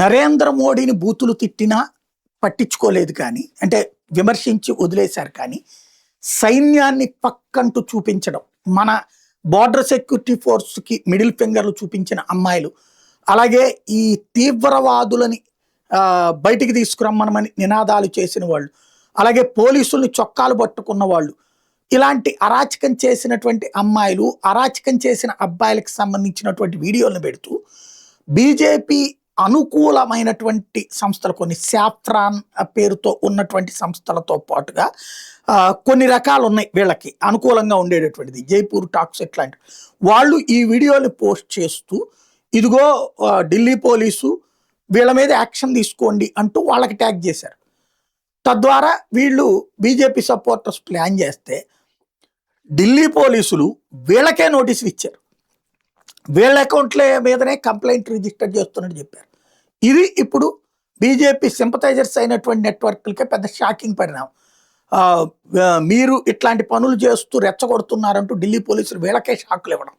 నరేంద్ర మోడీని బూతులు తిట్టినా పట్టించుకోలేదు కానీ, అంటే విమర్శించి వదిలేశారు కానీ, సైన్యాన్ని పక్కంటూ చూపించడం, మన బార్డర్ సెక్యూరిటీ ఫోర్స్కి మిడిల్ ఫింగర్లు చూపించిన అమ్మాయిలు, అలాగే ఈ తీవ్రవాదులని బయటికి తీసుకురమ్మనమని నినాదాలు చేసిన వాళ్ళు, అలాగే పోలీసుల్ని చొక్కాలు పట్టుకున్న వాళ్ళు, ఇలాంటి అరాచకం చేసినటువంటి అమ్మాయిలు, అరాచకం చేసిన అబ్బాయిలకు సంబంధించినటువంటి వీడియోలను పెడుతూ బీజేపీ అనుకూలమైనటువంటి సంస్థలు, కొన్ని సాఫ్రాన్ పేరుతో ఉన్నటువంటి సంస్థలతో పాటుగా కొన్ని రకాలు ఉన్నాయి వీళ్ళకి అనుకూలంగా ఉండేటటువంటిది, జైపూర్ టాక్స్ ఇట్లాంటి వాళ్ళు ఈ వీడియోని పోస్ట్ చేస్తూ, ఇదిగో ఢిల్లీ పోలీసు వీళ్ళ మీద యాక్షన్ తీసుకోండి అంటూ వాళ్ళకి ట్యాగ్ చేశారు. తద్వారా వీళ్ళు బీజేపీ సపోర్టర్స్ ప్లాన్ చేస్తే ఢిల్లీ పోలీసులు వీళ్ళకే నోటీసులు ఇచ్చారు, వీళ్ళ అకౌంట్ల మీదనే కంప్లైంట్ రిజిస్టర్ చేస్తున్నట్టు చెప్పారు. ఇది ఇప్పుడు బీజేపీ సింపథైజర్స్ అయినటువంటి నెట్వర్క్లకే పెద్ద షాకింగ్ పరిణామం. మీరు ఇట్లాంటి పనులు చేస్తూ రెచ్చగొడుతున్నారంటూ ఢిల్లీ పోలీసులు వీళ్ళకే షాకులు ఇవ్వడం.